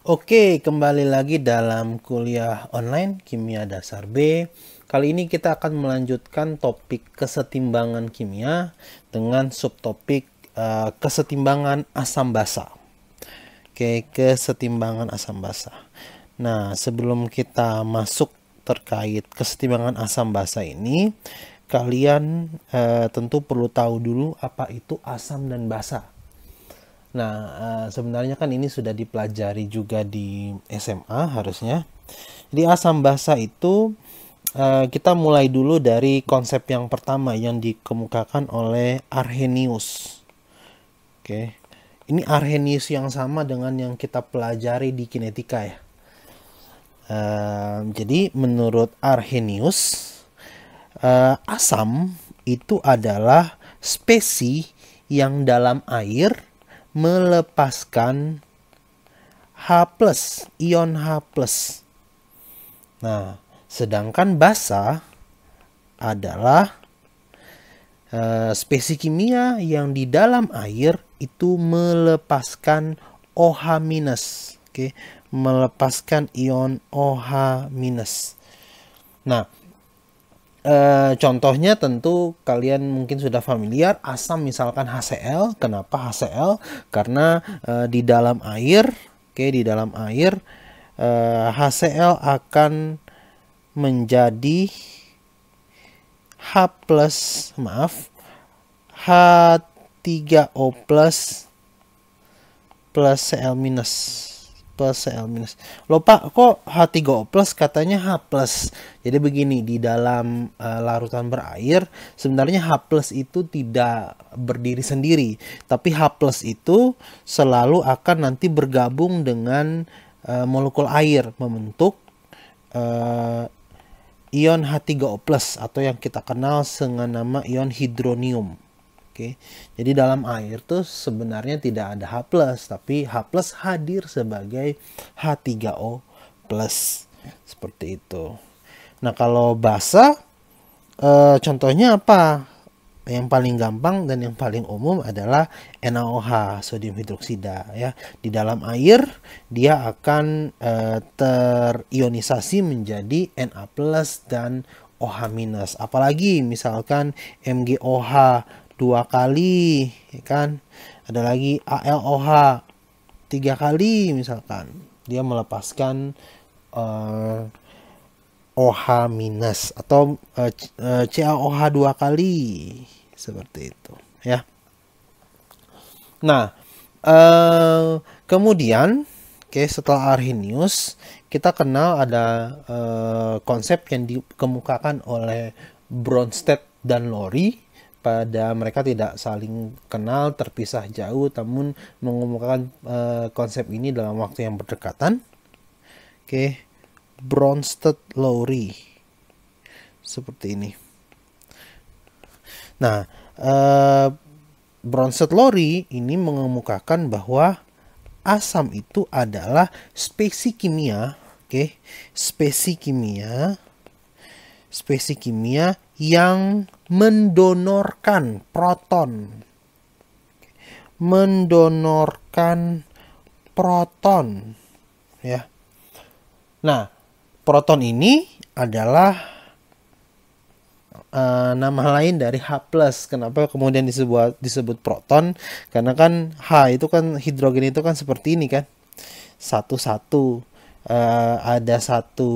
Oke, kembali lagi dalam kuliah online Kimia Dasar B. Kali ini kita akan melanjutkan topik kesetimbangan kimia dengan subtopik kesetimbangan asam basa. Oke, kesetimbangan asam basa. Nah, sebelum kita masuk terkait kesetimbangan asam basa ini, kalian tentu perlu tahu dulu apa itu asam dan basa. Nah, sebenarnya kan ini sudah dipelajari juga di SMA harusnya. Jadi asam basa itu kita mulai dulu dari konsep yang pertama yang dikemukakan oleh Arrhenius. Oke. Ini Arrhenius yang sama dengan yang kita pelajari di kinetika ya. Jadi menurut Arrhenius, asam itu adalah spesies yang dalam air melepaskan H+, ion H+. Nah, sedangkan basa adalah spesies kimia yang di dalam air itu melepaskan OH-. Oke, melepaskan ion OH-. Nah, contohnya tentu kalian mungkin sudah familiar, asam misalkan HCl. Kenapa HCl? Karena di dalam air, di dalam air HCl akan menjadi H3O plus Cl minus. Loh Pak, kok H3O plus katanya H plus. Jadi begini, di dalam larutan berair sebenarnya H plus itu tidak berdiri sendiri, tapi H plus itu selalu akan nanti bergabung dengan molekul air membentuk ion H3O plus atau yang kita kenal dengan nama ion hidronium. Oke. Jadi dalam air tuh sebenarnya tidak ada H+, tapi H+ hadir sebagai H3O+. Seperti itu. Nah, kalau basa contohnya apa? Yang paling gampang dan yang paling umum adalah NaOH, sodium hidroksida ya. Di dalam air dia akan terionisasi menjadi Na+ dan OH-. Apalagi misalkan MgOH 2 kali, ya kan? Ada lagi AlOH 3 kali misalkan. Dia melepaskan OH- atau CaOH 2 kali. Seperti itu, ya. Nah, kemudian setelah Arrhenius, kita kenal ada konsep yang dikemukakan oleh Bronsted dan Lowry. Pada mereka tidak saling kenal, terpisah jauh, namun mengemukakan konsep ini dalam waktu yang berdekatan. Bronsted Lowry seperti ini. Nah, Bronsted Lowry ini mengemukakan bahwa asam itu adalah spesies kimia, spesies kimia yang mendonorkan proton. Ya. Nah, proton ini adalah nama lain dari H+. Kenapa kemudian disebut proton? Karena kan H itu kan, hidrogen itu kan seperti ini kan. Satu-satu ada satu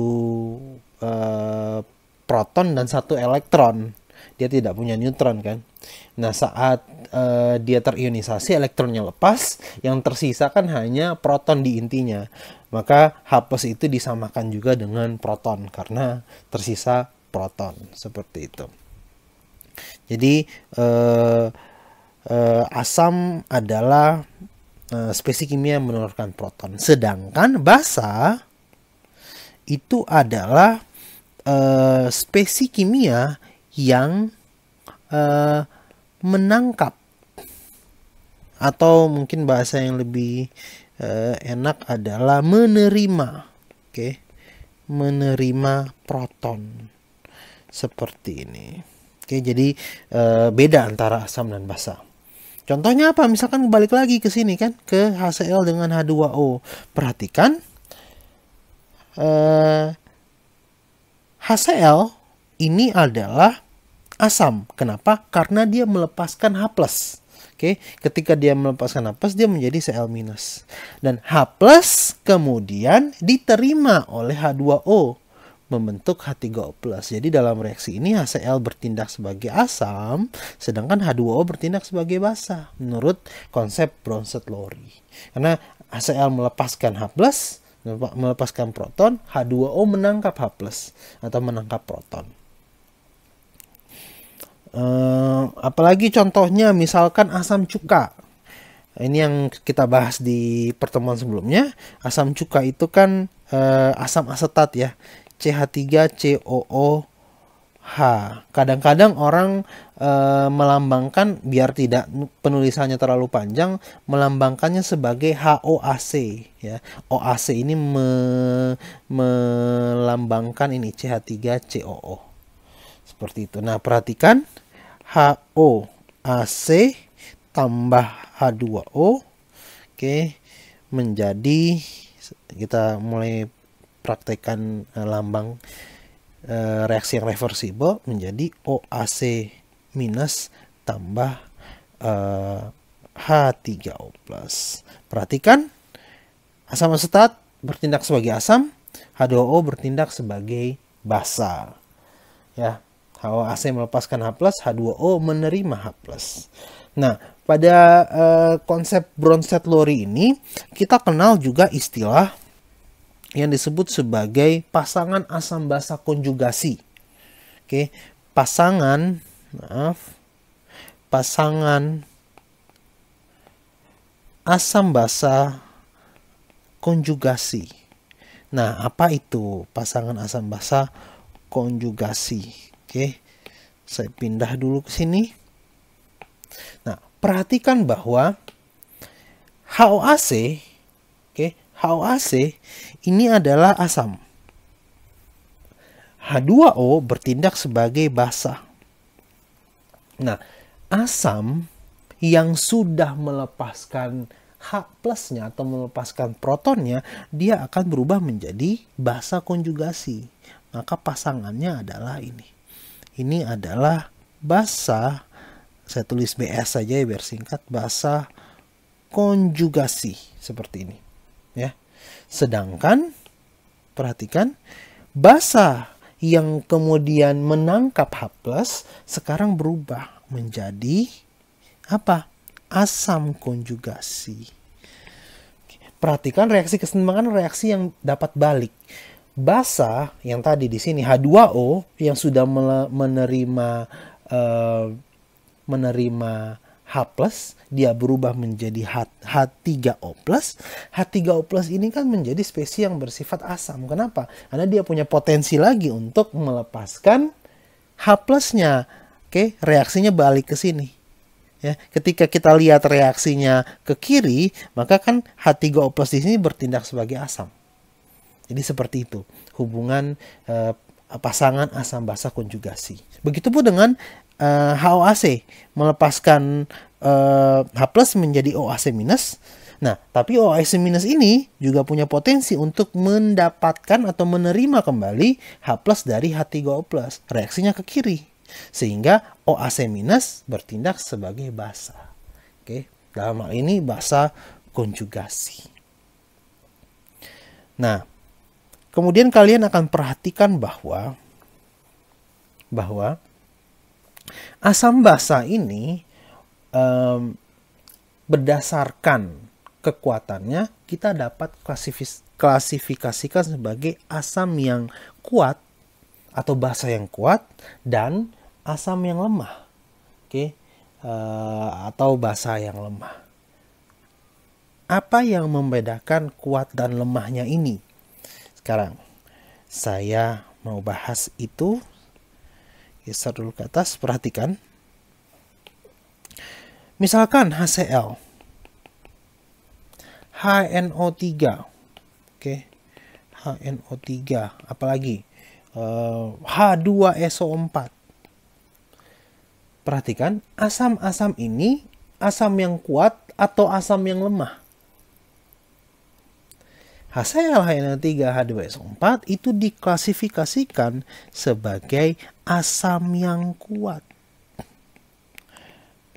proton dan satu elektron. Dia tidak punya neutron kan. Nah, saat dia terionisasi, elektronnya lepas, yang tersisa kan hanya proton di intinya. Maka H+ itu disamakan juga dengan proton karena tersisa proton, seperti itu. Jadi asam adalah spesies kimia yang mendonorkan proton, sedangkan basa itu adalah spesies kimia yang menangkap, atau mungkin bahasa yang lebih enak adalah menerima, menerima proton seperti ini. Jadi beda antara asam dan basa. Contohnya apa? Misalkan balik lagi ke sini kan, ke HCl dengan H2O. Perhatikan, HCl ini adalah asam. Kenapa? Karena dia melepaskan H+. Oke, ketika dia melepaskan H+, dia menjadi Cl-. Dan H+ kemudian diterima oleh H2O membentuk H3O+. Jadi dalam reaksi ini HCl bertindak sebagai asam, sedangkan H2O bertindak sebagai basa menurut konsep Bronsted-Lowry. Karena HCl melepaskan H+, melepaskan proton, H2O menangkap H+ atau menangkap proton. Apalagi contohnya misalkan asam cuka. Ini yang kita bahas di pertemuan sebelumnya. Asam cuka itu kan asam asetat ya, CH3COOH. Kadang-kadang orang melambangkan, biar tidak penulisannya terlalu panjang, melambangkannya sebagai HOAC ya. OAC ini melambangkan ini CH3COO. Seperti itu. Nah, perhatikan HOAC tambah H2O, oke, menjadi, kita mulai praktekkan lambang reaksi yang reversibel, menjadi OAC minus tambah H3O+. Perhatikan, asam asetat bertindak sebagai asam, H2O bertindak sebagai basa. Ya, HOAC melepaskan H+, H2O menerima H+. Nah, pada konsep Bronsted-Lowry ini kita kenal juga istilah yang disebut sebagai pasangan asam basa konjugasi. Oke, pasangan asam basa konjugasi. Nah, apa itu pasangan asam basa konjugasi? Oke, saya pindah dulu ke sini. Nah, perhatikan bahwa HOAC, HOAC ini adalah asam. H2O bertindak sebagai basa. Nah, asam yang sudah melepaskan H+-nya atau melepaskan protonnya, dia akan berubah menjadi basa konjugasi. Maka pasangannya adalah ini. Ini adalah basa, saya tulis BS saja ya biar singkat, basa konjugasi seperti ini ya. Sedangkan perhatikan, basa yang kemudian menangkap H+ sekarang berubah menjadi apa? Asam konjugasi. Perhatikan reaksi kesetimbangan, reaksi yang dapat balik. Basa yang tadi di sini H2O yang sudah menerima H+, dia berubah menjadi H3O+. H3O+ ini kan menjadi spesies yang bersifat asam. Kenapa? Karena dia punya potensi lagi untuk melepaskan H+-nya. Oke, reaksinya balik ke sini. Ya, ketika kita lihat reaksinya ke kiri, maka kan H3O+ di sini bertindak sebagai asam. Jadi seperti itu hubungan pasangan asam basa konjugasi. Begitupun dengan HOAC melepaskan H+ menjadi OAC minus. Nah, tapi OAC minus ini juga punya potensi untuk mendapatkan atau menerima kembali H+ dari H3O+. Reaksinya ke kiri. Sehingga OAC minus bertindak sebagai basa. Oke, dalam hal ini basa konjugasi. Nah, kemudian kalian akan perhatikan bahwa asam basa ini berdasarkan kekuatannya kita dapat klasifikasikan sebagai asam yang kuat atau basa yang kuat dan asam yang lemah. Oke, atau basa yang lemah. Apa yang membedakan kuat dan lemahnya ini? Sekarang saya mau bahas itu. Geser dulu ke atas, perhatikan. Misalkan HCl, HNO3, oke, HNO3, apalagi H2SO4. Perhatikan, asam-asam ini asam yang kuat atau asam yang lemah? HCl-3H2SO4 itu diklasifikasikan sebagai asam yang kuat.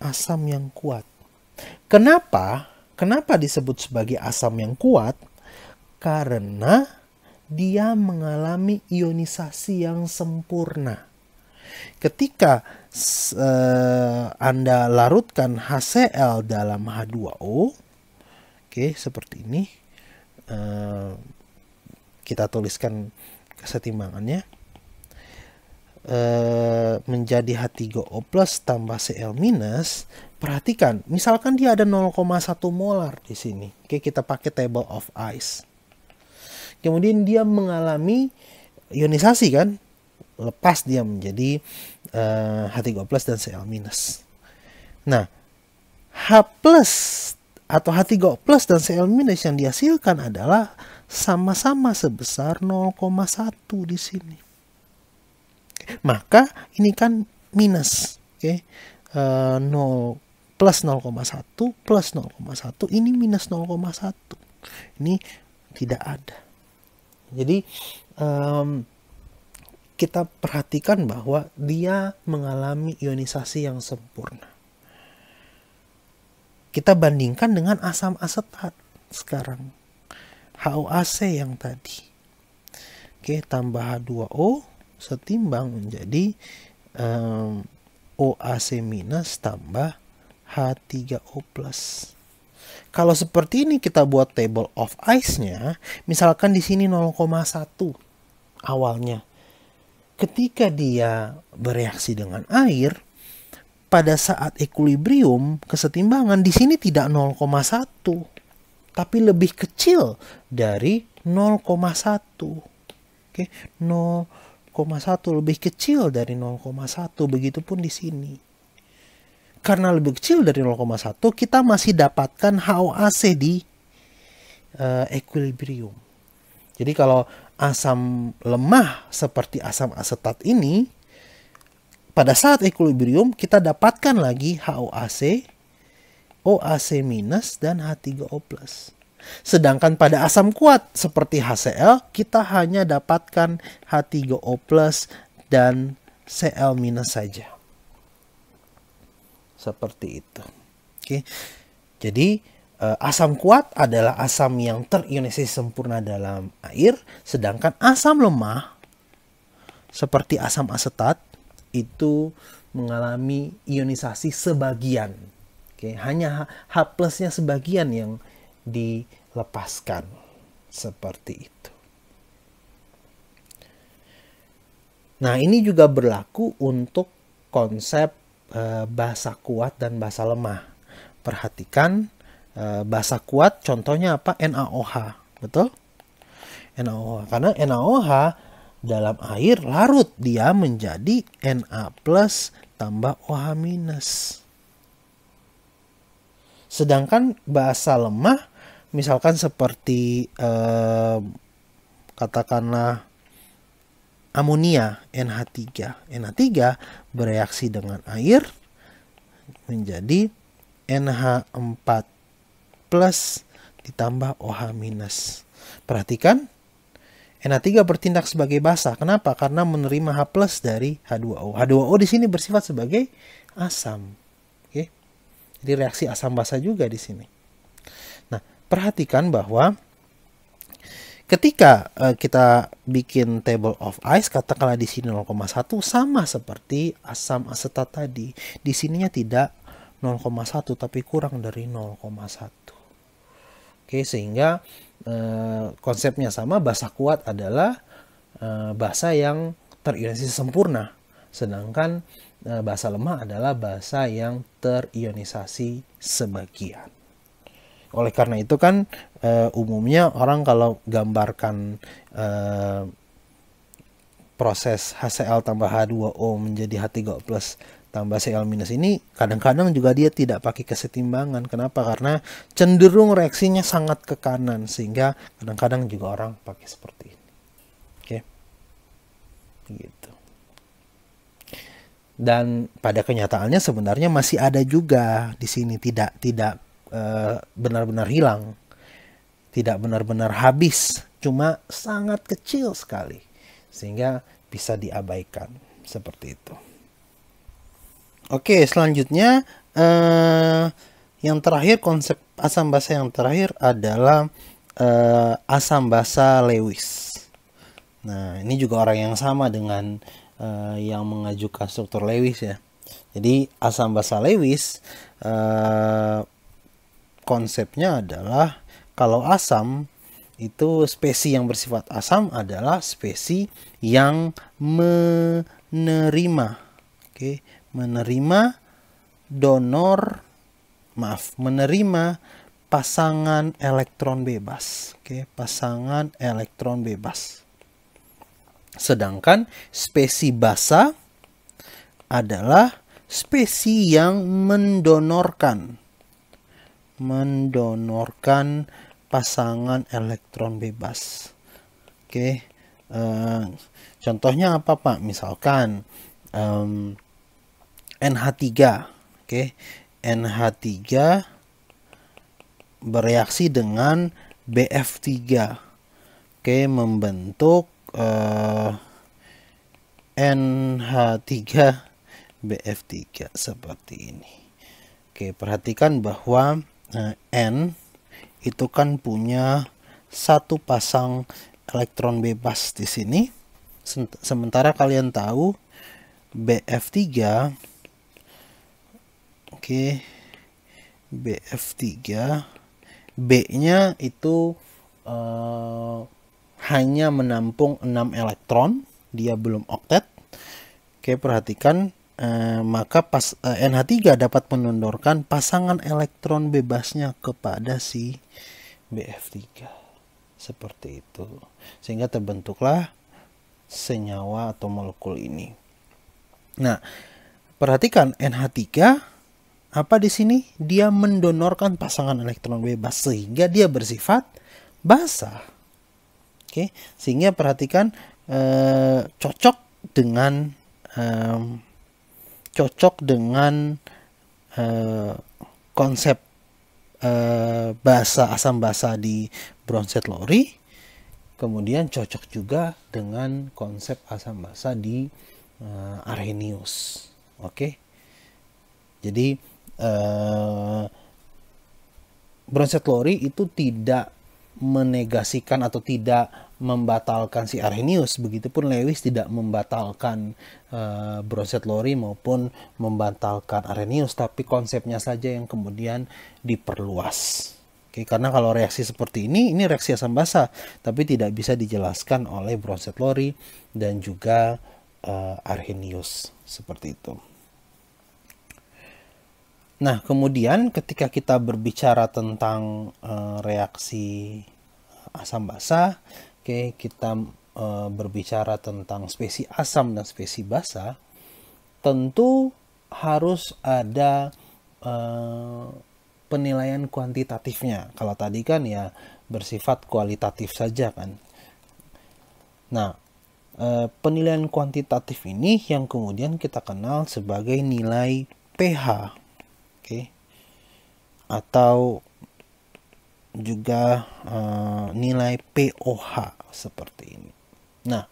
Asam yang kuat. Kenapa? Kenapa disebut sebagai asam yang kuat? Karena dia mengalami ionisasi yang sempurna. Ketika Anda larutkan HCl dalam H2O, oke, seperti ini. Kita tuliskan kesetimbangannya. Menjadi H3O plus tambah Cl minus. Perhatikan, misalkan dia ada 0,1 molar di sini. Oke, kita pakai table of ice. Kemudian dia mengalami ionisasi kan? Lepas dia menjadi H3O plus dan Cl minus. Nah, H plus atau H3O plus dan Cl minus yang dihasilkan adalah sama-sama sebesar 0,1 di sini. Maka ini kan minus, oke? 0 plus 0,1 plus 0,1 ini minus 0,1. Ini tidak ada. Jadi kita perhatikan bahwa dia mengalami ionisasi yang sempurna. Kita bandingkan dengan asam asetat sekarang. HOAC yang tadi. Oke, tambah H2O setimbang menjadi OAC minus tambah H3O plus. Kalau seperti ini kita buat table of ice-nya, misalkan di sini 0,1 awalnya. Ketika dia bereaksi dengan air, pada saat equilibrium, kesetimbangan di sini tidak 0,1, tapi lebih kecil dari 0,1. Oke, 0,1 lebih kecil dari 0,1, begitupun di sini. Karena lebih kecil dari 0,1, kita masih dapatkan HOAC di equilibrium. Jadi kalau asam lemah seperti asam asetat ini, pada saat equilibrium kita dapatkan lagi HOAC, OAC minus, dan H3O plus. Sedangkan pada asam kuat seperti HCl, kita hanya dapatkan H3O plus dan Cl minus saja. Seperti itu. Oke. Jadi asam kuat adalah asam yang terionisasi sempurna dalam air, sedangkan asam lemah seperti asam asetat itu mengalami ionisasi sebagian. Oke, hanya H plusnya sebagian yang dilepaskan. Seperti itu. Nah, ini juga berlaku untuk konsep basa kuat dan basa lemah. Perhatikan basa kuat contohnya apa? NaOH, betul? NaOH. Karena NaOH dalam air larut, dia menjadi Na plus tambah OH minus. Sedangkan basa lemah misalkan seperti katakanlah amonia NH3. NH3 bereaksi dengan air menjadi NH4 plus ditambah OH minus. Perhatikan, NH3 bertindak sebagai basa. Kenapa? Karena menerima H plus dari H2O. H2O di sini bersifat sebagai asam. Oke. Jadi reaksi asam basa juga di sini. Nah, perhatikan bahwa ketika kita bikin table of ice, katakanlah di sini 0,1 sama seperti asam asetat tadi. Di sininya tidak 0,1 tapi kurang dari 0,1. Oke, sehingga konsepnya sama. Basa kuat adalah basa yang terionisasi sempurna, sedangkan basa lemah adalah basa yang terionisasi sebagian. Oleh karena itu kan umumnya orang kalau gambarkan proses HCl tambah H2O menjadi H3O plus tambah Cl minus ini, kadang-kadang juga dia tidak pakai kesetimbangan. Kenapa? Karena cenderung reaksinya sangat ke kanan, sehingga kadang-kadang juga orang pakai seperti ini. Oke, gitu. Dan pada kenyataannya sebenarnya masih ada juga di sini, tidak benar-benar hilang, tidak benar-benar habis, cuma sangat kecil sekali sehingga bisa diabaikan seperti itu. Oke, selanjutnya yang terakhir, konsep asam basa yang terakhir adalah asam basa Lewis. Nah, ini juga orang yang sama dengan yang mengajukan struktur Lewis ya. Jadi asam basa Lewis konsepnya adalah kalau asam itu, spesies yang bersifat asam adalah spesies yang menerima, menerima pasangan elektron bebas, pasangan elektron bebas. Sedangkan spesies basa adalah spesies yang mendonorkan pasangan elektron bebas. Contohnya apa Pak? Misalkan NH3, NH3 bereaksi dengan BF3, membentuk NH3 BF3 seperti ini. Perhatikan bahwa N itu kan punya satu pasang elektron bebas di sini. Sementara kalian tahu BF3 BF3 B-nya itu hanya menampung 6 elektron, dia belum oktet. Perhatikan, maka NH3 dapat mendonorkan pasangan elektron bebasnya kepada si BF3 seperti itu, sehingga terbentuklah senyawa atau molekul ini. Nah, perhatikan NH3 apa di sini? Dia mendonorkan pasangan elektron bebas sehingga dia bersifat basa. Sehingga perhatikan cocok dengan konsep asam basa di Bronsted-Lowry, kemudian cocok juga dengan konsep asam basa di Arrhenius. Jadi Bronsted-Lowry itu tidak menegasikan atau tidak membatalkan si Arrhenius, begitupun Lewis tidak membatalkan Bronsted-Lowry maupun membatalkan Arrhenius, tapi konsepnya saja yang kemudian diperluas. Karena kalau reaksi seperti ini reaksi asam basa, tapi tidak bisa dijelaskan oleh Bronsted-Lowry dan juga Arrhenius seperti itu. Nah, kemudian ketika kita berbicara tentang reaksi asam basa, kita berbicara tentang spesies asam dan spesies basa, tentu harus ada penilaian kuantitatifnya. Kalau tadi kan ya bersifat kualitatif saja kan. Nah, penilaian kuantitatif ini yang kemudian kita kenal sebagai nilai pH. Atau juga nilai pOH seperti ini. Nah,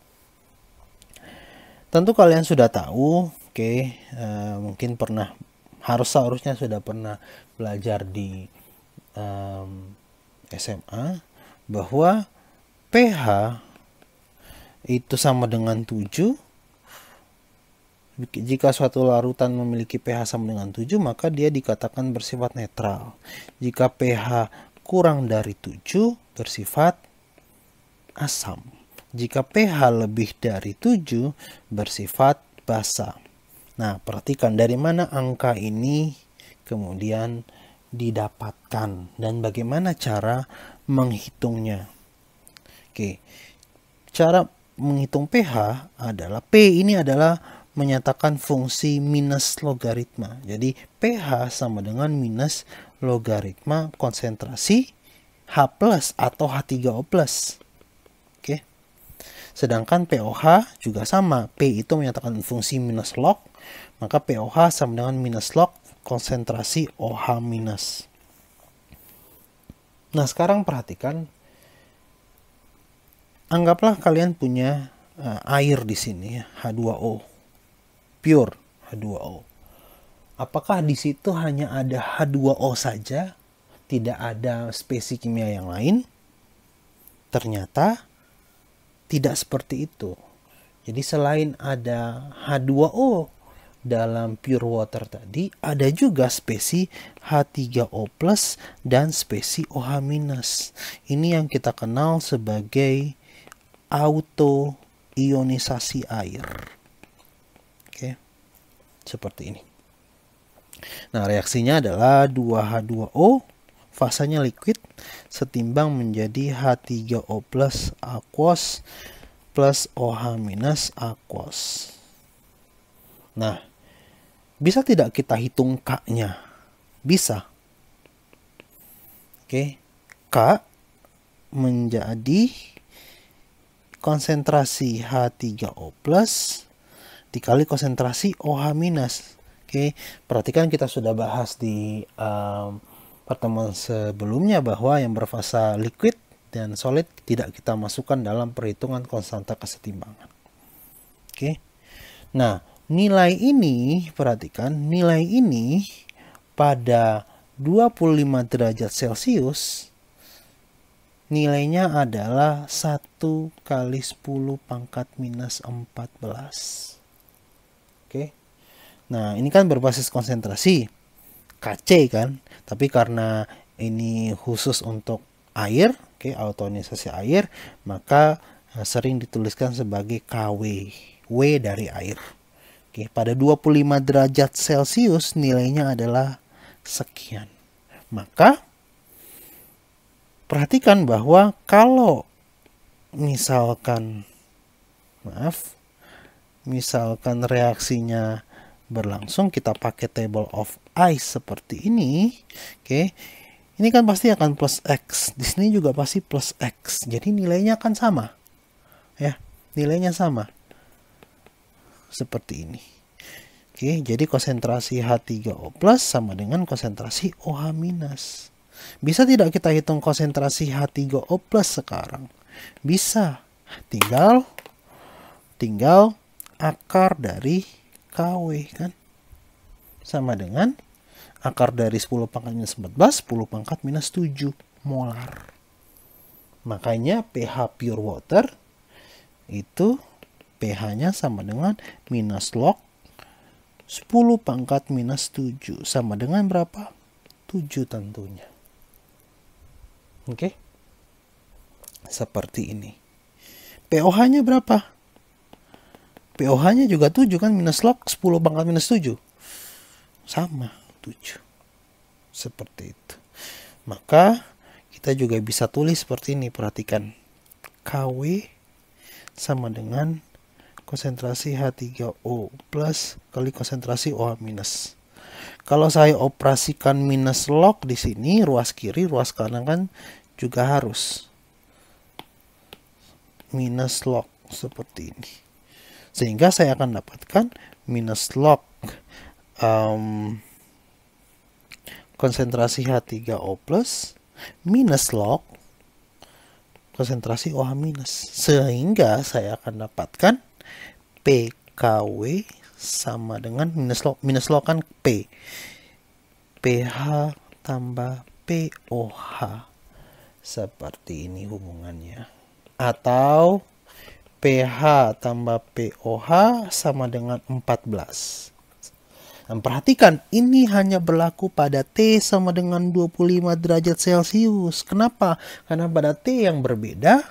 tentu kalian sudah tahu, mungkin seharusnya sudah pernah belajar di SMA bahwa pH itu sama dengan 7. Jika suatu larutan memiliki pH sama dengan 7, maka dia dikatakan bersifat netral. Jika pH kurang dari 7, bersifat asam. Jika pH lebih dari 7, bersifat basa. Nah, perhatikan dari mana angka ini kemudian didapatkan dan bagaimana cara menghitungnya. Cara menghitung pH adalah P ini adalah menyatakan fungsi minus logaritma. Jadi pH sama dengan minus logaritma konsentrasi H+ atau H3O+. Sedangkan pOH juga sama. P itu menyatakan fungsi minus log, maka pOH sama dengan minus log konsentrasi OH minus. Nah, sekarang perhatikan. Anggaplah kalian punya air di sini ya, H2O. Pure H2O. Apakah di situ hanya ada H2O saja? Tidak ada spesies kimia yang lain? Ternyata tidak seperti itu. Jadi selain ada H2O dalam pure water tadi, ada juga spesies H3O+ dan spesies OH-. Ini yang kita kenal sebagai autoionisasi air. Oke. Seperti ini. Nah, reaksinya adalah 2H2O fasanya liquid setimbang menjadi H3O+ aqueous plus OH- aqueous. Nah, bisa tidak kita hitung K-nya? Bisa. Oke. K menjadi konsentrasi H3O+ dikali konsentrasi OH-. Oke, perhatikan kita sudah bahas di pertemuan sebelumnya bahwa yang berfasa liquid dan solid tidak kita masukkan dalam perhitungan konstanta kesetimbangan. Oke. Nah, nilai ini, perhatikan, nilai ini pada 25 derajat Celcius nilainya adalah 1 kali 10 pangkat minus 14. Oke. Nah, ini kan berbasis konsentrasi KC kan, tapi karena ini khusus untuk air, oke, autoionisasi air, maka sering dituliskan sebagai KW, W dari air. Oke, pada 25 derajat Celcius nilainya adalah sekian. Maka perhatikan bahwa kalau misalkan reaksinya berlangsung, kita pakai table of ice seperti ini, oke. Ini kan pasti akan plus X. Di sini juga pasti plus X. Jadi nilainya akan sama. Ya, nilainya sama. Seperti ini. Oke, jadi konsentrasi H3O+ sama dengan konsentrasi OH-. Bisa tidak kita hitung konsentrasi H3O+ sekarang? Bisa. Tinggal akar dari KW kan, sama dengan akar dari 10 pangkat minus 14, 10 pangkat minus 7 molar. Makanya pH pure water itu pH-nya sama dengan minus log 10 pangkat minus 7. Sama dengan berapa? 7 tentunya. Oke. Seperti ini. pOH-nya berapa? pOH-nya juga 7 kan, minus log 10 pangkat minus 7. Sama, 7. Seperti itu. Maka kita juga bisa tulis seperti ini, perhatikan. KW sama dengan konsentrasi H3O+ kali konsentrasi OH-. Kalau saya operasikan minus log di sini, ruas kiri, ruas kanan kan juga harus minus log seperti ini. Sehingga saya akan dapatkan minus log konsentrasi H3O+ minus log konsentrasi OH-. Sehingga saya akan dapatkan PKW sama dengan minus log kan P. pH tambah pOH. Seperti ini hubungannya. Atau pH tambah pOH sama dengan 14. Dan perhatikan, ini hanya berlaku pada T sama dengan 25 derajat Celcius. Kenapa? Karena pada T yang berbeda,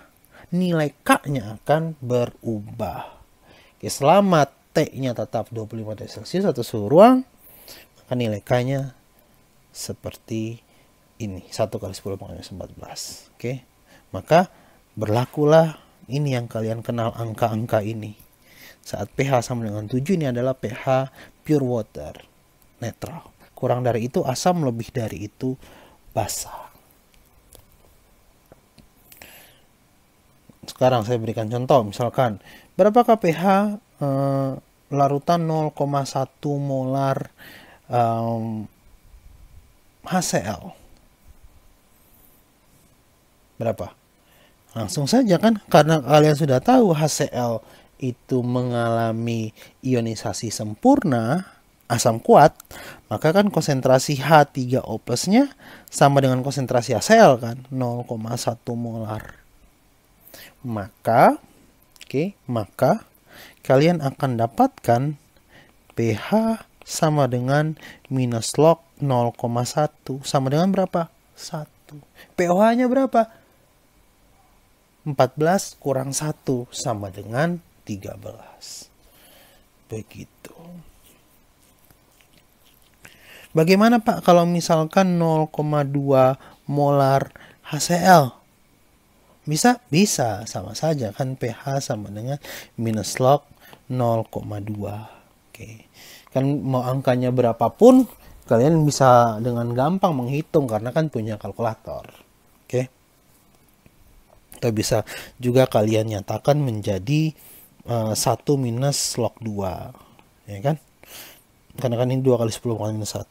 nilai K-nya akan berubah. Oke, selama T-nya tetap 25 derajat Celcius atau suhu ruang, maka nilai K-nya seperti ini, 1 kali 10 pangkat minus 14. Oke, maka berlakulah ini yang kalian kenal, angka-angka ini. Saat pH sama dengan 7, ini adalah pH pure water, netral. Kurang dari itu asam, lebih dari itu basah. sekarang saya berikan contoh, misalkan berapakah pH larutan 0,1 molar HCl? Berapa? Langsung saja kan, karena kalian sudah tahu HCl itu mengalami ionisasi sempurna, asam kuat, maka kan konsentrasi H3O +-nya sama dengan konsentrasi HCl kan, 0,1 molar. Maka kalian akan dapatkan pH sama dengan minus log 0,1 sama dengan berapa? 1. pOH-nya berapa? 14 kurang 1 sama dengan 13. Begitu. Bagaimana Pak kalau misalkan 0,2 molar HCl? Bisa? Bisa. Sama saja kan, pH sama dengan minus log 0,2. Oke. Kan mau angkanya berapapun, kalian bisa dengan gampang menghitung karena kan punya kalkulator. Oke. Atau bisa juga kalian nyatakan menjadi 1 minus log 2. Ya kan? Karena kan ini 2 kali 10 kali minus 1.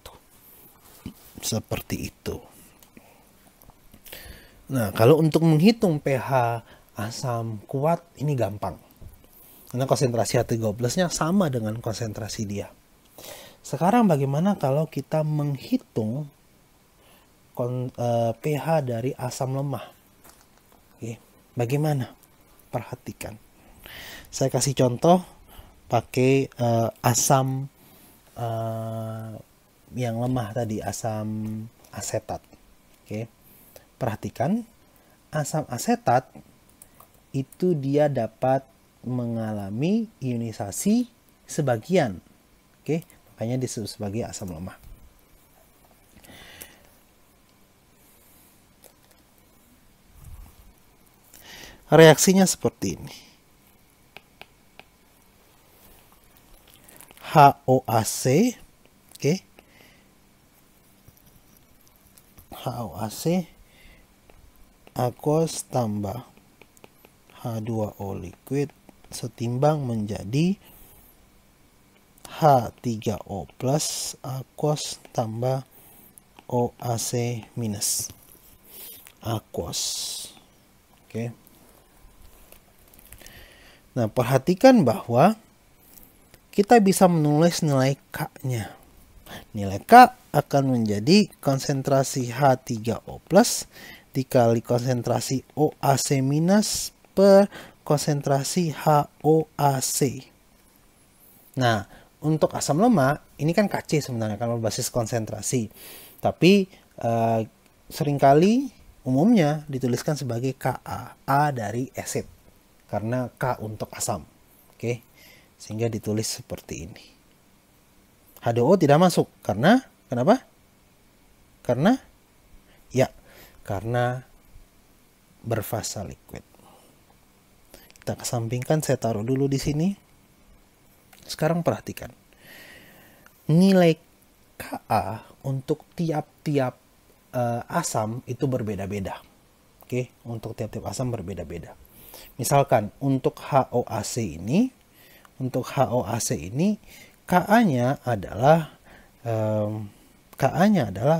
Seperti itu. Nah, kalau untuk menghitung pH asam kuat ini gampang. Karena konsentrasi H3O+-nya sama dengan konsentrasi dia. Sekarang bagaimana kalau kita menghitung pH dari asam lemah? Oke, bagaimana? Perhatikan. Saya kasih contoh pakai asam yang lemah tadi, asam asetat. Oke. Perhatikan, asam asetat itu dia dapat mengalami ionisasi sebagian. Oke, makanya disebut sebagai asam lemah. Reaksinya seperti ini. HOAC, oke. HOAC aqueous tambah H2O liquid setimbang menjadi H3O plus aqueous tambah OAC minus aqueous. Oke. Nah, perhatikan bahwa kita bisa menulis nilai K-nya. Nilai K akan menjadi konsentrasi H3O plus dikali konsentrasi OAC minus per konsentrasi HOAC. Nah, untuk asam lemah, ini kan Kc sebenarnya kalau berbasis konsentrasi. Tapi seringkali umumnya dituliskan sebagai Ka, A dari acid. Karena K untuk asam. Oke. Sehingga ditulis seperti ini. H2O tidak masuk. Karena, kenapa? Karena berfasa liquid. Kita kesampingkan, saya taruh dulu di sini. Sekarang perhatikan. Nilai Ka untuk tiap-tiap asam itu berbeda-beda. Oke, untuk tiap-tiap asam berbeda-beda. Misalkan untuk HOAC ini, Ka-nya adalah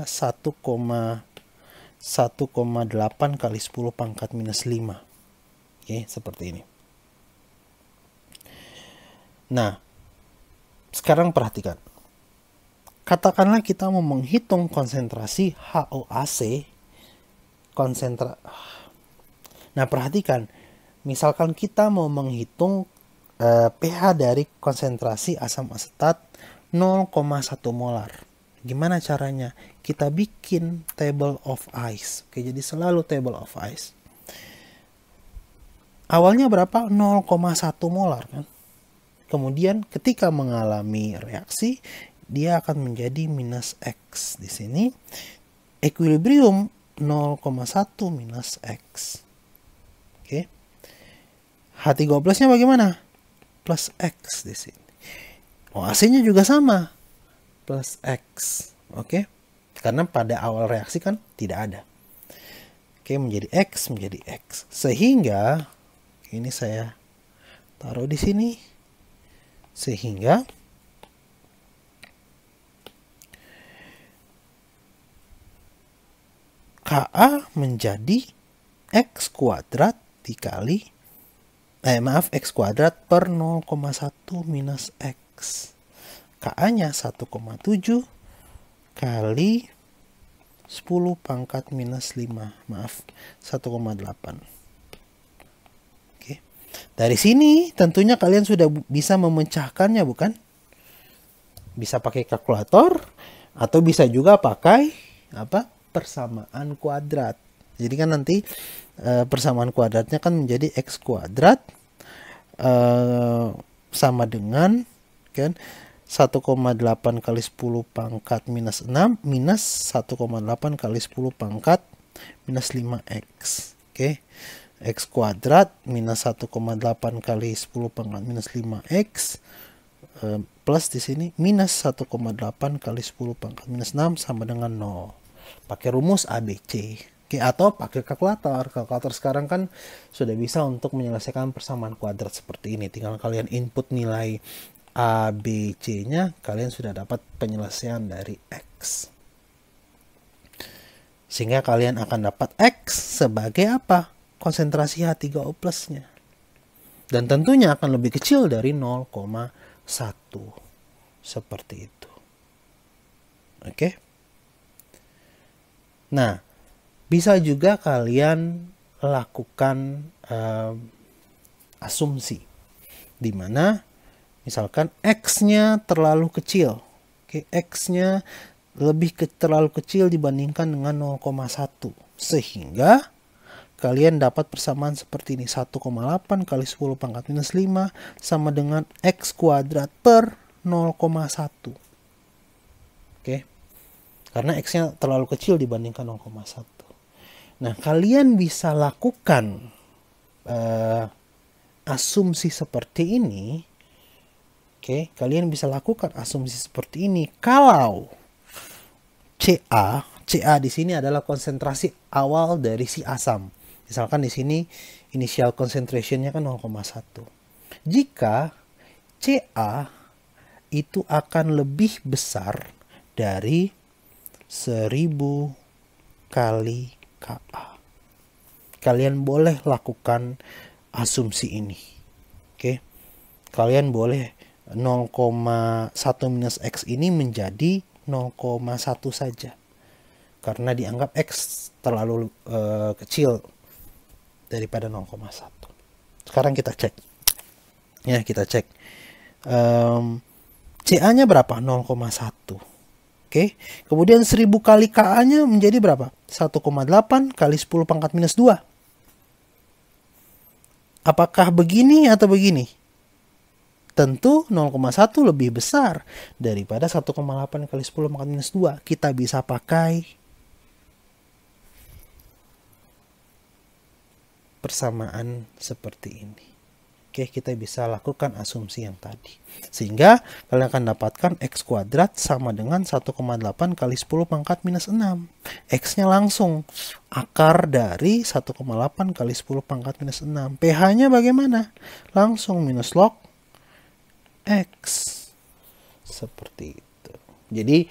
1,8 kali 10 pangkat minus 5. Oke, seperti ini. Nah, sekarang perhatikan. Katakanlah kita mau menghitung konsentrasi HOAC. Nah, perhatikan. Misalkan kita mau menghitung pH dari konsentrasi asam asetat 0,1 molar. Gimana caranya? Kita bikin table of ice. Oke, jadi selalu table of ice. Awalnya berapa? 0,1 molar kan. Kemudian ketika mengalami reaksi, dia akan menjadi minus X di sini. Equilibrium 0,1 minus X. Oke. H3O plusnya bagaimana? Plus X di sini. OAC-nya juga sama. Plus X. Oke. Karena pada awal reaksi kan tidak ada. Oke, menjadi X. Sehingga Ini saya taruh di sini sehingga Ka menjadi X kuadrat dikali X kuadrat per 0,1 minus X. Ka-nya 1,7 kali 10 pangkat minus 5. 1,8. Oke. Dari sini tentunya kalian sudah bisa memecahkannya, bukan? Bisa pakai kalkulator atau bisa juga pakai persamaan kuadrat. Jadi kan nanti persamaan kuadratnya kan menjadi X kuadrat sama dengan kan 1,8 kali 10 pangkat minus 6 minus 1,8 kali 10 pangkat minus 5X. Oke. X kuadrat minus 1,8 kali 10 pangkat minus 5X plus di sini minus 1,8 kali 10 pangkat minus 6 sama dengan 0. Pakai rumus ABC. Oke, atau pakai kalkulator. Kalkulator sekarang kan sudah bisa untuk menyelesaikan persamaan kuadrat seperti ini. Tinggal kalian input nilai A, B, C-nya, kalian sudah dapat penyelesaian dari X. Sehingga kalian akan dapat X sebagai apa? Konsentrasi H3O plusnya. Dan tentunya akan lebih kecil dari 0,1. Seperti itu. Oke. Nah, bisa juga kalian lakukan asumsi. Di mana misalkan X-nya terlalu kecil. Oke, X-nya terlalu kecil dibandingkan dengan 0,1. Sehingga kalian dapat persamaan seperti ini. 1,8 kali 10 pangkat minus 5 sama dengan X kuadrat per 0,1. Oke. Karena X-nya terlalu kecil dibandingkan 0,1. Nah, kalian bisa lakukan asumsi seperti ini. Oke, kalian bisa lakukan asumsi seperti ini kalau CA di sini adalah konsentrasi awal dari si asam. Misalkan di sini initial concentration-nya kan 0,1. Jika CA itu akan lebih besar dari 1000 kali Ka. Kalian boleh lakukan asumsi ini. Oke. Kalian boleh 0,1 minus X ini menjadi 0,1 saja. Karena dianggap X terlalu kecil daripada 0,1. Sekarang kita cek. Ya, kita cek. CA-nya berapa? 0,1. Oke. Kemudian 1000 kali Ka-nya menjadi berapa? 1,8 kali 10 pangkat minus 2. Apakah begini atau begini? Tentu 0,1 lebih besar daripada 1,8 kali 10 pangkat minus 2. Kita bisa pakai persamaan seperti ini. Oke, kita bisa lakukan asumsi yang tadi. Sehingga kalian akan dapatkan X kuadrat sama dengan 1,8 kali 10 pangkat minus 6. X-nya langsung akar dari 1,8 kali 10 pangkat minus 6. pH-nya bagaimana? Langsung minus log X. Seperti itu. Jadi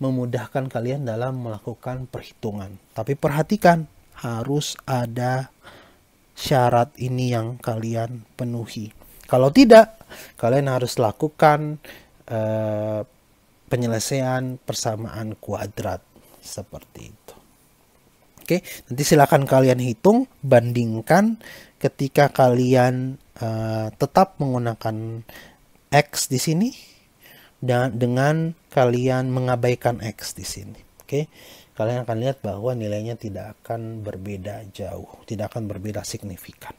memudahkan kalian dalam melakukan perhitungan. Tapi perhatikan, harus ada syarat ini yang kalian penuhi. Kalau tidak, kalian harus lakukan penyelesaian persamaan kuadrat seperti itu. Oke, nanti silakan kalian hitung, bandingkan ketika kalian tetap menggunakan X di sini dengan kalian mengabaikan X di sini. Oke. Kalian akan lihat bahwa nilainya tidak akan berbeda jauh, tidak akan berbeda signifikan.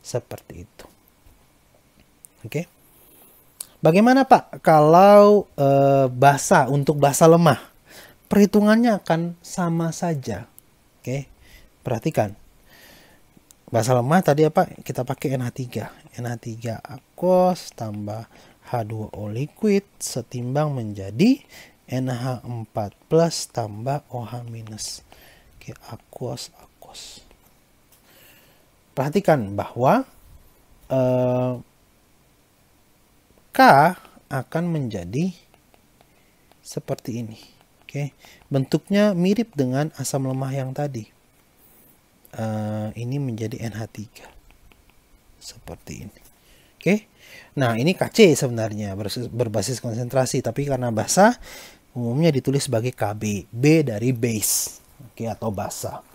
Seperti itu. Oke. Bagaimana Pak kalau untuk basa lemah? Perhitungannya akan sama saja. Oke. Perhatikan. Basa lemah tadi apa? Kita pakai NH3. NH3 aqueous tambah H2O liquid setimbang menjadi NH4 plus tambah OH minus. Oke, aqueous. perhatikan bahwa K akan menjadi seperti ini. Oke, bentuknya mirip dengan asam lemah yang tadi. Ini menjadi NH3 seperti ini. Oke, nah ini Kc sebenarnya berbasis konsentrasi, tapi karena basa umumnya ditulis sebagai Kb, B dari base, oke, atau basa.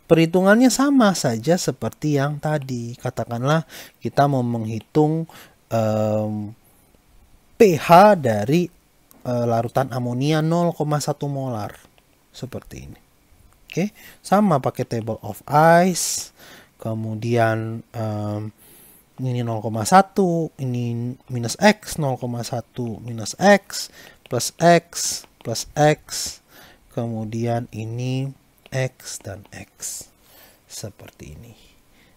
Perhitungannya sama saja seperti yang tadi. Katakanlah kita mau menghitung pH dari larutan amonia 0,1 molar seperti ini. Oke, sama pakai table of ice. Kemudian ini 0,1, ini minus X, 0,1 minus X, plus X, plus X. Kemudian ini X dan X. Seperti ini.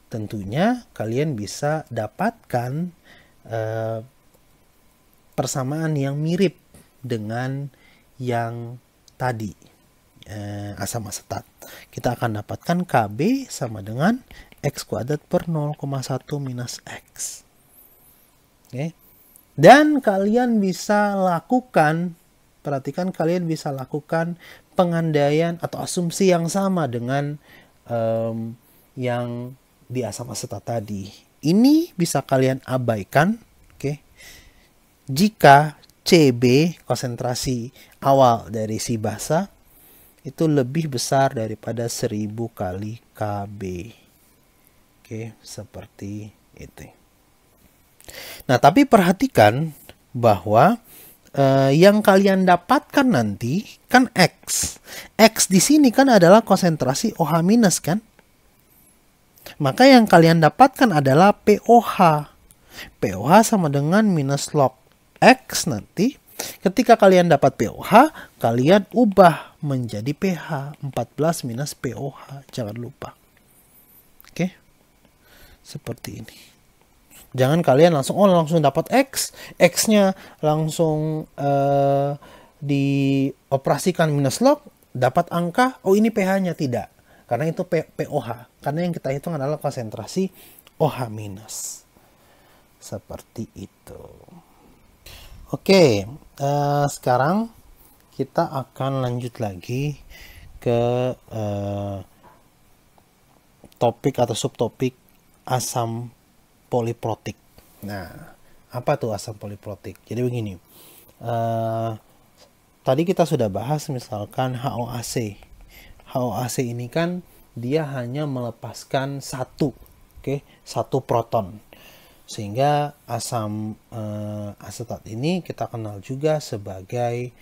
Tentunya kalian bisa dapatkan persamaan yang mirip dengan yang tadi, asam asetat. Kita akan dapatkan Kb sama dengan X kuadrat per 0,1 minus X. Oke. Dan kalian bisa lakukan, perhatikan, kalian bisa lakukan pengandaian atau asumsi yang sama dengan yang di asam asetat tadi. Ini bisa kalian abaikan, oke, jika Cb, konsentrasi awal dari si basa, itu lebih besar daripada 1000 kali Kb. Oke, seperti itu. Nah, tapi perhatikan bahwa yang kalian dapatkan nanti kan X. X di sini kan adalah konsentrasi OH minus kan? Maka yang kalian dapatkan adalah POH. POH sama dengan minus log X nanti. Ketika kalian dapat POH, kalian ubah menjadi pH 14 minus POH. Jangan lupa. Oke. Seperti ini. Jangan kalian langsung dapat X. X-nya langsung dioperasikan minus log, dapat angka, oh ini pH-nya. Tidak. Karena itu POH. Karena yang kita hitung adalah konsentrasi OH minus. Seperti itu. Oke, sekarang kita akan lanjut lagi ke topik atau subtopik asam poliprotik. Nah, apa tuh asam poliprotik? Jadi begini, tadi kita sudah bahas misalkan HOAC. HOAC ini kan dia hanya melepaskan satu proton. Sehingga asam asetat ini kita kenal juga sebagai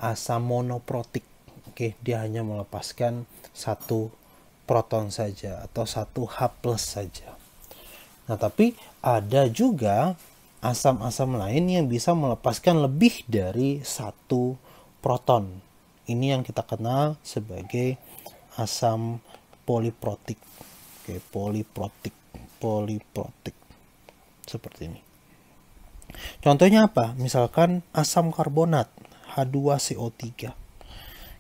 asam monoprotik. Oke, dia hanya melepaskan satu proton saja atau satu H+ saja. Nah, tapi ada juga asam-asam lain yang bisa melepaskan lebih dari satu proton. Ini yang kita kenal sebagai asam poliprotik. Oke, poliprotik. Seperti ini. Contohnya apa? Misalkan asam karbonat H2CO3.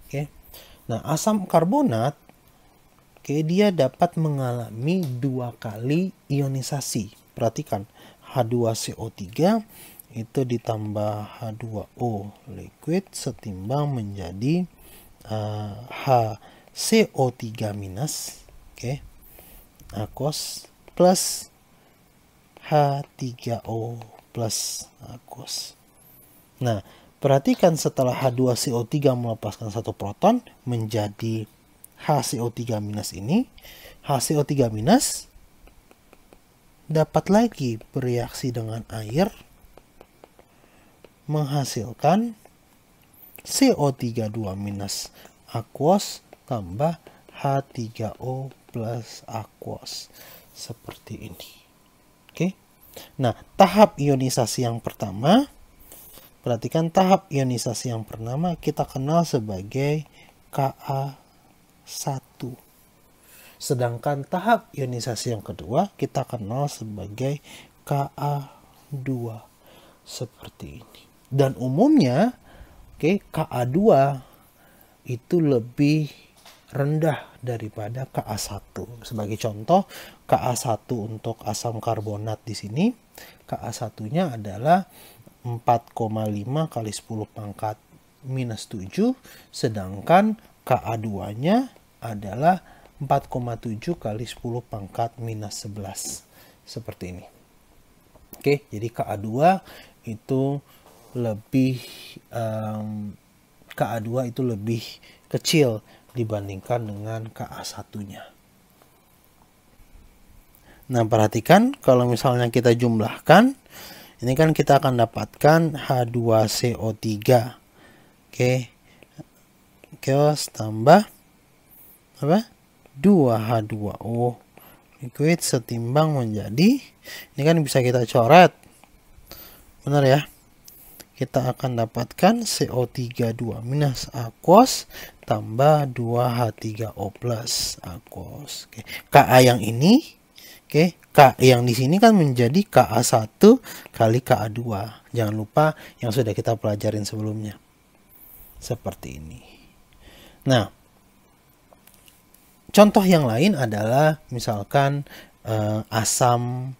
Oke. Nah, asam karbonat dia dapat mengalami 2 kali ionisasi. Perhatikan, H2CO3 itu ditambah H2O liquid setimbang menjadi HCO3 minus, aqueous plus H3O plus aqueous. Nah, perhatikan setelah H2CO3 melepaskan satu proton menjadi HCO3 minus ini, HCO3 minus dapat lagi bereaksi dengan air menghasilkan CO3 2 minus aqueous tambah H3O plus aqueous. Seperti ini. Oke. Nah, tahap ionisasi yang pertama, perhatikan tahap ionisasi yang pertama kita kenal sebagai Ka1. Sedangkan tahap ionisasi yang kedua kita kenal sebagai Ka2. Seperti ini. Dan umumnya Ka2 itu lebih rendah daripada Ka1. Sebagai contoh, Ka1 untuk asam karbonat di sini, Ka1-nya adalah 4,5 kali 10 pangkat minus 7, sedangkan Ka2-nya adalah 4,7 kali 10 pangkat minus 11. Seperti ini. Oke, jadi Ka2 itu lebih kecil dibandingkan dengan Ka1-nya. Nah, perhatikan kalau misalnya kita jumlahkan, ini kan kita akan dapatkan H2CO3. Oke. Chaos tambah apa? 2H2O. Liquid setimbang menjadi, ini kan bisa kita coret. Benar ya? Kita akan dapatkan CO3 2 minus aquos tambah 2H3O plus aquos. Oke. Ka yang ini, oke, Ka yang di sini kan menjadi Ka1 kali Ka2. Jangan lupa yang sudah kita pelajarin sebelumnya. Seperti ini. Nah, contoh yang lain adalah misalkan asam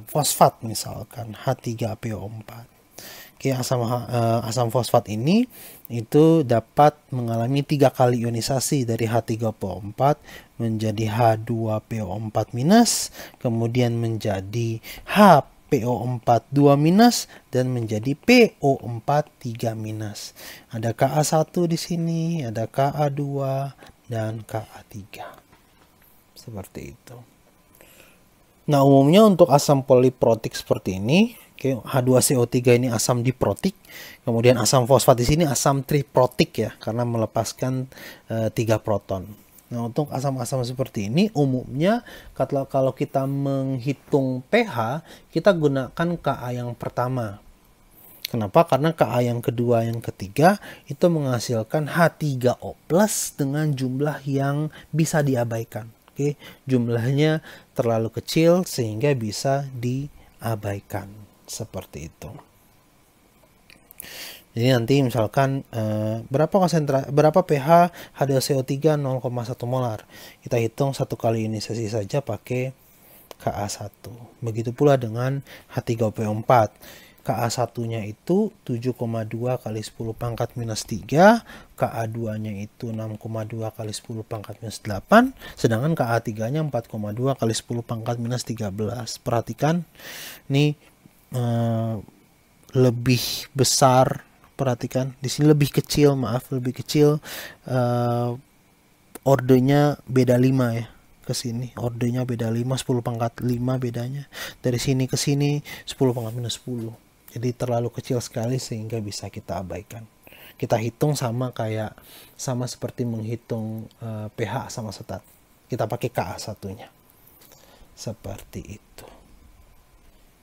fosfat, misalkan H3PO4. Oke, asam fosfat ini itu dapat mengalami 3 kali ionisasi dari H3PO4 menjadi H2PO4 minus, kemudian menjadi HPO4 2 minus, dan menjadi PO4 3 minus. Ada Ka1 di sini, ada Ka2 dan Ka3. Seperti itu. Nah, umumnya untuk asam poliprotik seperti ini, H2CO3 ini asam diprotik, kemudian asam fosfat di sini asam triprotik ya, karena melepaskan 3 proton. Nah, untuk asam-asam seperti ini umumnya kalau kita menghitung pH, kita gunakan Ka yang pertama. Kenapa? Karena Ka yang kedua, yang ketiga itu menghasilkan H3O plus dengan jumlah yang bisa diabaikan. Oke, jumlahnya terlalu kecil sehingga bisa diabaikan. Seperti itu. Jadi nanti misalkan berapa pH H2CO3 0,1 molar. Kita hitung 1 kali ionisasi saja pakai Ka1. Begitu pula dengan H3PO4. Ka1-nya itu 7,2 kali 10 pangkat minus 3, Ka2-nya itu 6,2 kali 10 pangkat minus 8, sedangkan Ka3-nya 4,2 kali 10 pangkat minus 13. Perhatikan, ini lebih besar, perhatikan, di sini lebih kecil, lebih kecil, ordenya beda 5 ya. Ke sini ordenya beda 5, 10 pangkat 5 bedanya. Dari sini ke sini 10 pangkat minus 10. Jadi terlalu kecil sekali sehingga bisa kita abaikan. Kita hitung sama seperti menghitung pH asam asetat. Kita pakai Ka1-nya. Seperti itu.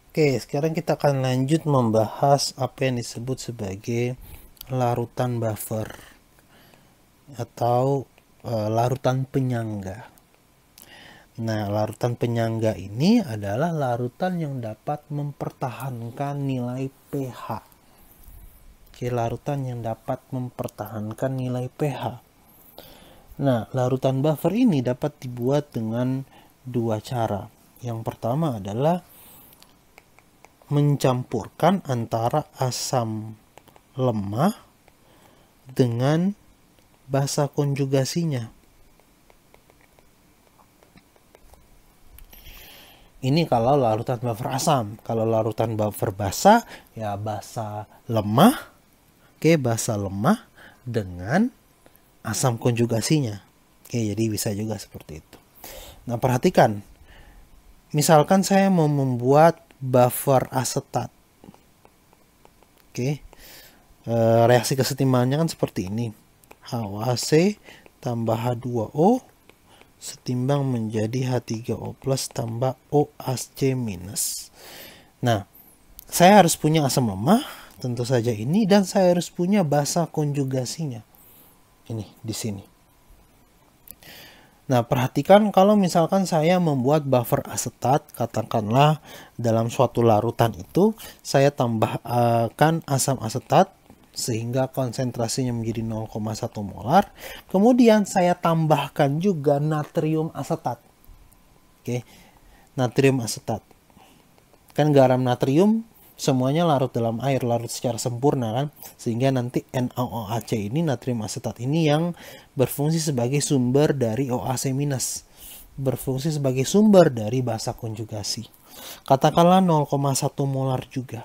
Oke, sekarang kita akan lanjut membahas apa yang disebut sebagai larutan buffer atau larutan penyangga. Nah, larutan penyangga ini adalah larutan yang dapat mempertahankan nilai pH. Oke, larutan yang dapat mempertahankan nilai pH. Nah, larutan buffer ini dapat dibuat dengan 2 cara. Yang pertama adalah mencampurkan antara asam lemah dengan basa konjugasinya. Ini kalau larutan buffer asam. Kalau larutan buffer basa, ya basa lemah. Oke, basa lemah dengan asam konjugasinya. Oke, jadi bisa juga seperti itu. Nah, perhatikan. Misalkan saya mau membuat buffer asetat. Oke. Reaksi kesetimbangannya kan seperti ini. HOAC tambah H2O setimbang menjadi H3O plus tambah OHC minus. Nah, saya harus punya asam lemah, tentu saja ini, dan saya harus punya basa konjugasinya. Ini, di sini. Nah, perhatikan kalau misalkan saya membuat buffer asetat, katakanlah dalam suatu larutan itu, saya tambahkan asam asetat, sehingga konsentrasinya menjadi 0,1 molar. Kemudian saya tambahkan juga natrium asetat. Oke, natrium asetat. Kan garam natrium semuanya larut dalam air, larut secara sempurna kan, sehingga nanti NaOH ini, natrium asetat ini yang berfungsi sebagai sumber dari OAC-, berfungsi sebagai sumber dari basa konjugasi. Katakanlah 0,1 molar juga.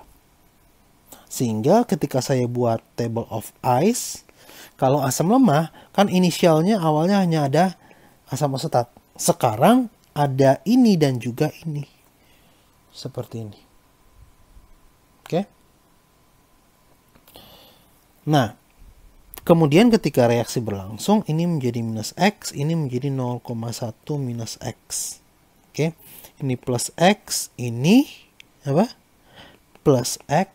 Sehingga ketika saya buat table of ice, kalau asam lemah kan inisialnya awalnya hanya ada asam asetat. Sekarang ada ini dan juga ini. Seperti ini. Oke. Nah, kemudian ketika reaksi berlangsung, ini menjadi minus X, ini menjadi 0,1 minus X. Oke. Ini plus X, ini apa? Plus X.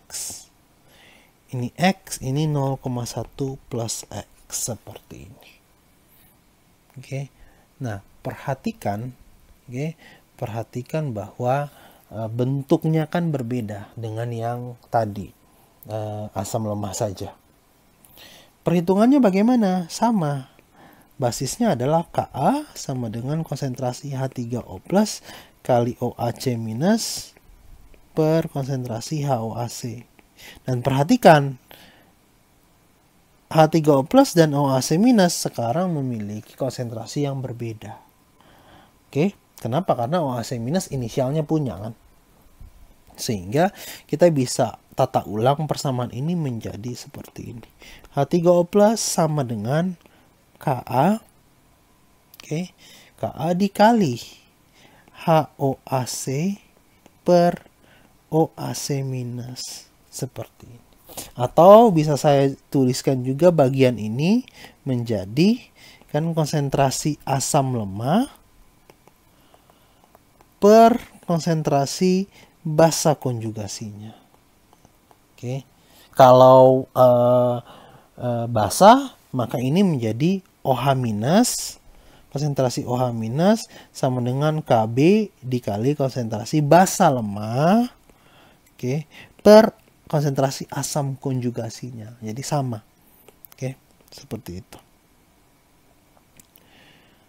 Ini X, ini 0,1 plus X, seperti ini. Oke. Nah, perhatikan, perhatikan bahwa bentuknya kan berbeda dengan yang tadi, asam lemah saja. Perhitungannya bagaimana? Sama. Basisnya adalah Ka sama dengan konsentrasi H3O plus kali OAC minus per konsentrasi HOAC. Dan perhatikan, H3O plus dan OAC minus sekarang memiliki konsentrasi yang berbeda. Oke, kenapa? Karena OAC minus inisialnya punya kan. Sehingga kita bisa tata ulang persamaan ini menjadi seperti ini. H3O plus sama dengan Ka. Oke, Ka dikali HOAC per OAC minus. Seperti ini. Atau bisa saya tuliskan juga bagian ini menjadi kan konsentrasi asam lemah per konsentrasi basa konjugasinya. Oke. Kalau basa, maka ini menjadi OH minus, konsentrasi OH minus sama dengan Kb dikali konsentrasi basa lemah, oke, per konsentrasi asam konjugasinya. Jadi sama. Oke, seperti itu.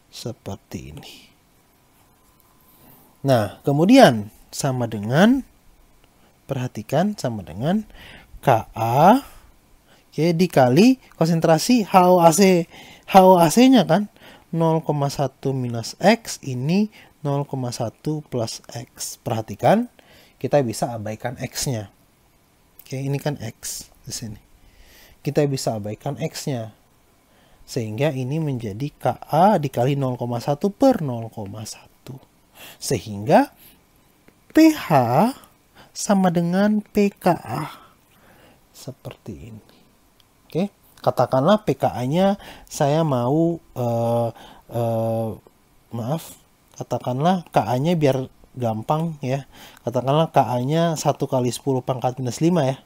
Seperti ini. Nah, kemudian sama dengan, perhatikan, sama dengan Ka, oke, dikali konsentrasi HOAC. HOAC-nya kan 0,1 minus X, ini 0,1 plus X. Perhatikan, kita bisa abaikan X-nya. Oke, ini kan X di sini. Kita bisa abaikan X-nya. Sehingga ini menjadi Ka dikali 0,1 per 0,1. Sehingga pH sama dengan pKa. Seperti ini. Oke, katakanlah pKa-nya saya mau katakanlah Ka-nya biar gampang ya. Katakanlah Ka-nya 1 kali 10 pangkat minus 5 ya.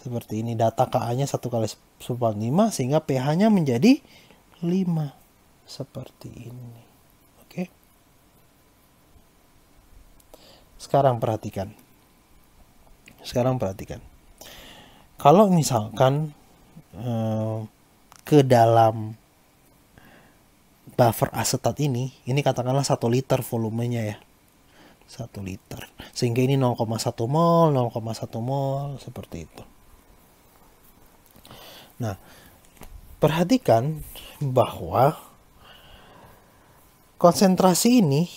Seperti ini, data Ka-nya 1 kali 10 pangkat 5 sehingga pH-nya menjadi 5. Seperti ini. Oke. Sekarang perhatikan. Kalau misalkan ke dalam buffer asetat ini katakanlah 1 liter volumenya ya. 1 liter. Sehingga ini 0,1 mol, 0,1 mol, seperti itu. Nah, perhatikan bahwa konsentrasi ini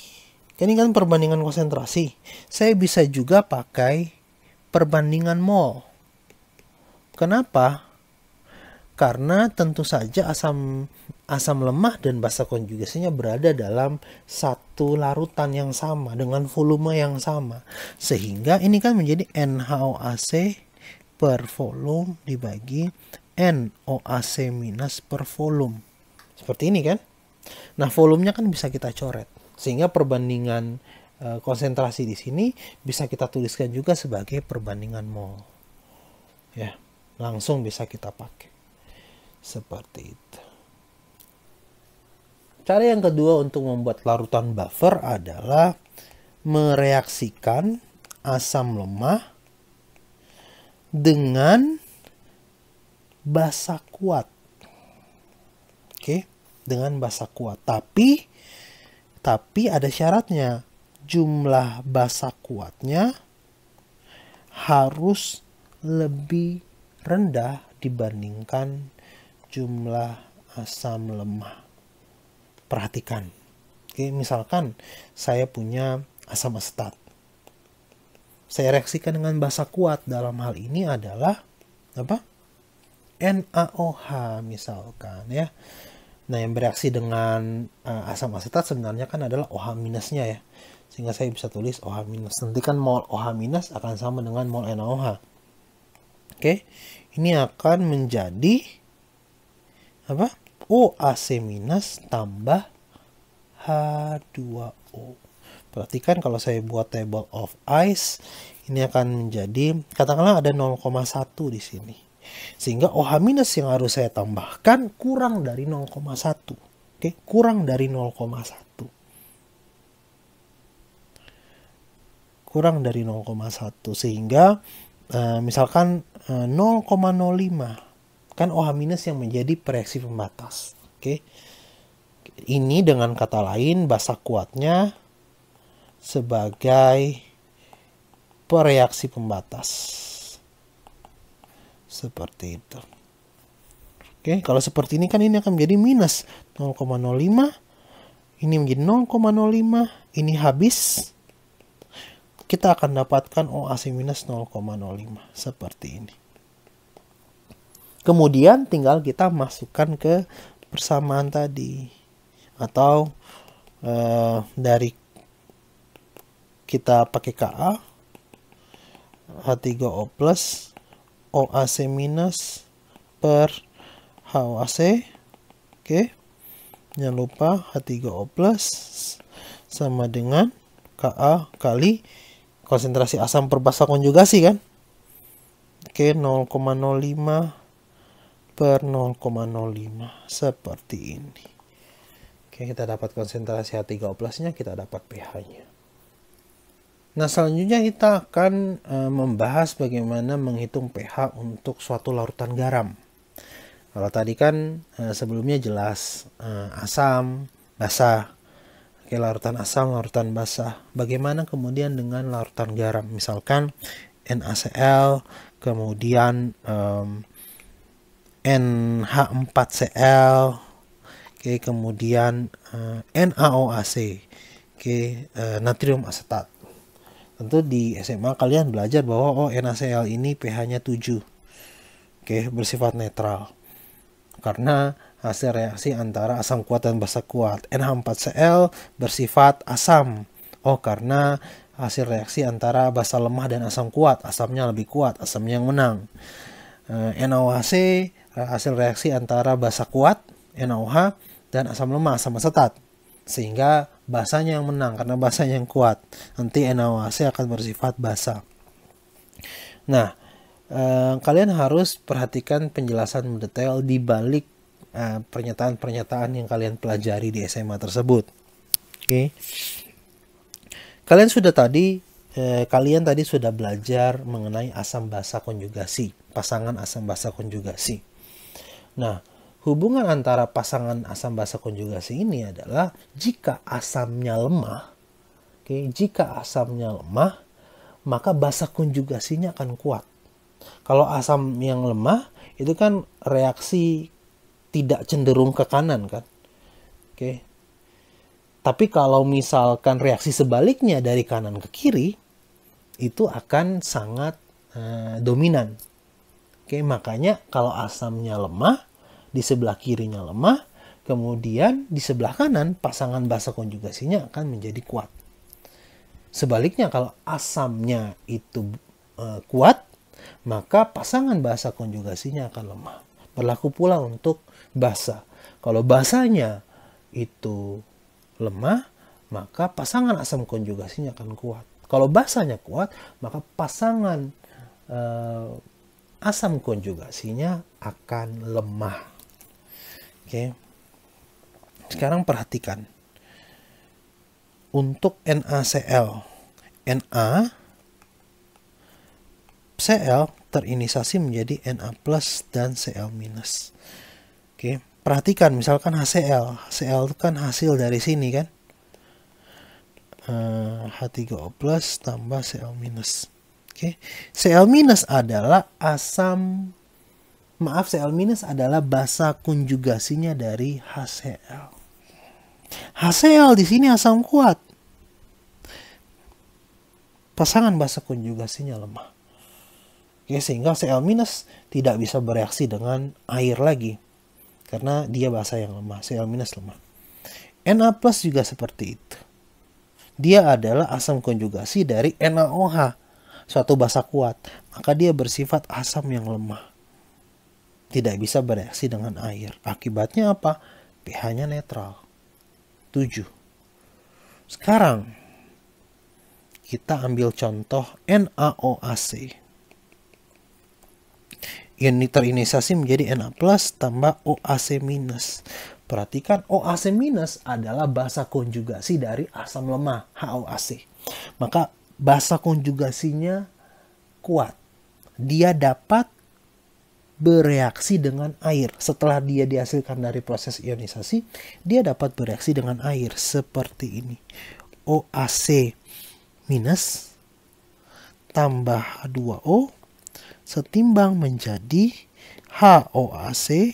kan perbandingan konsentrasi. Saya bisa juga pakai perbandingan mol. Kenapa? Karena tentu saja asam lemah dan basa konjugasinya berada dalam satu larutan yang sama dengan volume yang sama. Sehingga ini kan menjadi NaOAC per volume dibagi NOAC minus per volume. Seperti ini kan? Nah, volumenya kan bisa kita coret. Sehingga perbandingan konsentrasi di sini bisa kita tuliskan juga sebagai perbandingan mol. Ya, langsung bisa kita pakai. Seperti itu. Cara yang kedua untuk membuat larutan buffer adalah mereaksikan asam lemah dengan basa kuat. Oke, dengan basa kuat. Tapi ada syaratnya. Jumlah basa kuatnya harus lebih rendah dibandingkan jumlah asam lemah. Perhatikan. Oke, misalkan saya punya asam asetat. Saya reaksikan dengan basa kuat. Dalam hal ini adalah apa? NaOH misalkan ya. Nah, yang bereaksi dengan asam asetat sebenarnya kan adalah OH minusnya ya. Sehingga saya bisa tulis OH minus. Nanti kan mol OH minus akan sama dengan mol NaOH. Oke, ini akan menjadi apa? OAC minus tambah H2O. Perhatikan kalau saya buat table of ice, ini akan menjadi, katakanlah ada 0,1 di sini. Sehingga OH minus yang harus saya tambahkan kurang dari 0,1. Oke, kurang dari 0,1. Kurang dari 0,1 sehingga misalkan 0,05 kan OH minus yang menjadi pereaksi pembatas. Oke. Ini dengan kata lain basa kuatnya sebagai pereaksi pembatas. Seperti itu. Oke, kalau seperti ini kan ini akan menjadi minus 0,05. Ini menjadi 0,05. Ini habis. Kita akan dapatkan OAC minus 0,05. Seperti ini. Kemudian tinggal kita masukkan ke persamaan tadi. Atau dari kita pakai Ka. H3O plus. OAC minus per HOAC. Oke. Jangan lupa H3O plus sama dengan Ka kali konsentrasi asam per basa konjugasi kan. Oke, 0,05 per 0,05 seperti ini. Oke, kita dapat konsentrasi H3O plusnya, kita dapat pH-nya. Nah, selanjutnya kita akan membahas bagaimana menghitung pH untuk suatu larutan garam. Kalau tadi kan sebelumnya jelas asam, basah. Oke, larutan asam, larutan basah. Bagaimana kemudian dengan larutan garam? Misalkan NaCl, kemudian NH4Cl, oke, kemudian NaOAC, oke, natrium asetat. Tentu di SMA kalian belajar bahwa NaCl ini pH-nya 7. Oke, bersifat netral. Karena hasil reaksi antara asam kuat dan basa kuat. NH4Cl bersifat asam. Karena hasil reaksi antara basa lemah dan asam kuat. Asamnya lebih kuat, asamnya yang menang. NaOHC hasil reaksi antara basa kuat, NaOH, dan asam lemah, asam asetat. Sehingga basanya yang menang karena basanya yang kuat. Nanti NaOHC akan bersifat basa. Nah, kalian harus perhatikan penjelasan mendetail di balik pernyataan-pernyataan yang kalian pelajari di SMA tersebut. Oke. Kalian tadi sudah belajar mengenai asam basa konjugasi, pasangan asam basa konjugasi. Nah, hubungan antara pasangan asam basa konjugasi ini adalah jika asamnya lemah, jika asamnya lemah, maka basa konjugasinya akan kuat. Kalau asam yang lemah itu kan reaksi tidak cenderung ke kanan kan. Oke. Tapi kalau misalkan reaksi sebaliknya dari kanan ke kiri itu akan sangat dominan. Oke, makanya kalau asamnya lemah di sebelah kirinya lemah, kemudian di sebelah kanan pasangan basa konjugasinya akan menjadi kuat. Sebaliknya kalau asamnya itu kuat, maka pasangan basa konjugasinya akan lemah. Berlaku pula untuk basa. Kalau basanya itu lemah, maka pasangan asam konjugasinya akan kuat. Kalau basanya kuat, maka pasangan asam konjugasinya akan lemah. Oke. Sekarang perhatikan. Untuk NaCl, Na Cl terinisasi menjadi Na plus dan Cl minus. Oke, perhatikan misalkan HCl. HCl itu kan hasil dari sini kan. H3O plus tambah Cl minus. Oke, Cl minus adalah Cl minus adalah basa konjugasinya dari HCl. HCl di sini asam kuat. Pasangan basa konjugasinya lemah. Oke, sehingga Cl minus tidak bisa bereaksi dengan air lagi. Karena dia basa yang lemah, Cl minus lemah. Na plus juga seperti itu. Dia adalah asam konjugasi dari NaOH, suatu basa kuat. Maka dia bersifat asam yang lemah. Tidak bisa bereaksi dengan air. Akibatnya apa? pH-nya netral. 7. Sekarang kita ambil contoh NaOAC. Ini terinisasi menjadi Na plus tambah OAC minus. Perhatikan OAC minus adalah basa konjugasi dari asam lemah HOAC. Maka basa konjugasinya kuat. Dia dapat bereaksi dengan air. Setelah dia dihasilkan dari proses ionisasi, dia dapat bereaksi dengan air seperti ini. OAC minus tambah H2O setimbang menjadi HOAC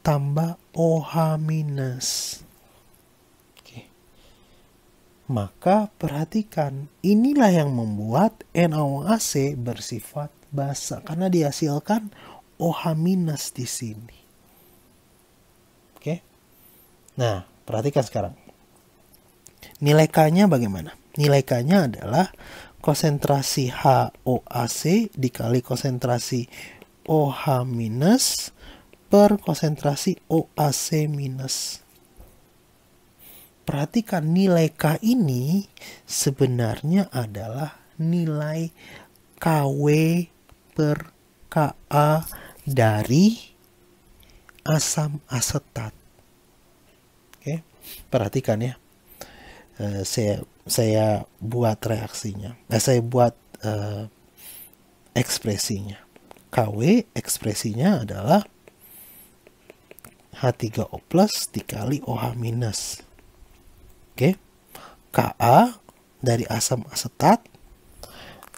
tambah OH minus. Oke. Maka perhatikan, inilah yang membuat NaOAC bersifat basa karena dihasilkan OH minus di sini. Oke. Nah, perhatikan sekarang. Nilai K-nya bagaimana? Nilai K-nya adalah konsentrasi HOAC dikali konsentrasi OH minus per konsentrasi OAC minus. Perhatikan nilai K ini sebenarnya adalah nilai KW per Ka dari asam asetat. Oke, perhatikan ya. Saya buat reaksinya. Saya buat ekspresinya. KW ekspresinya adalah H3O plus dikali OH minus. Oke. Ka dari asam asetat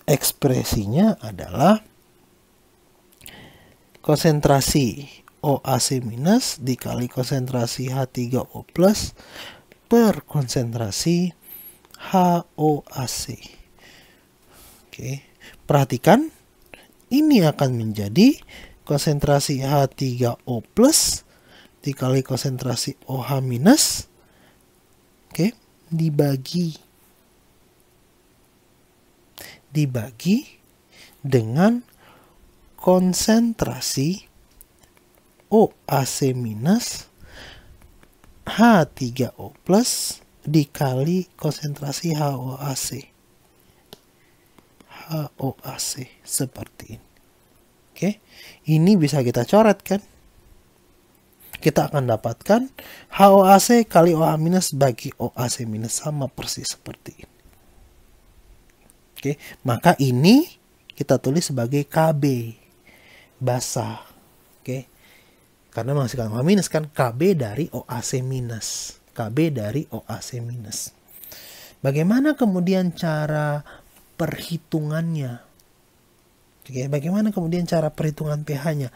ekspresinya adalah konsentrasi OAC minus dikali konsentrasi H3O plus per konsentrasi HOAC. Oke, perhatikan ini akan menjadi konsentrasi H3O plus dikali konsentrasi OH minus. Oke, dibagi dengan konsentrasi OAC minus H3O plus dikali konsentrasi HOAC. Seperti ini. Oke, ini bisa kita coret kan? Kita akan dapatkan HOAC kali OH minus bagi OAC minus sama persis seperti ini. Oke, maka ini kita tulis sebagai KB basa. Oke. Karena menghasilkan OH minus kan KB dari OAC minus. KB dari OAC minus. Bagaimana kemudian cara perhitungannya? Oke, bagaimana kemudian cara perhitungan pH-nya?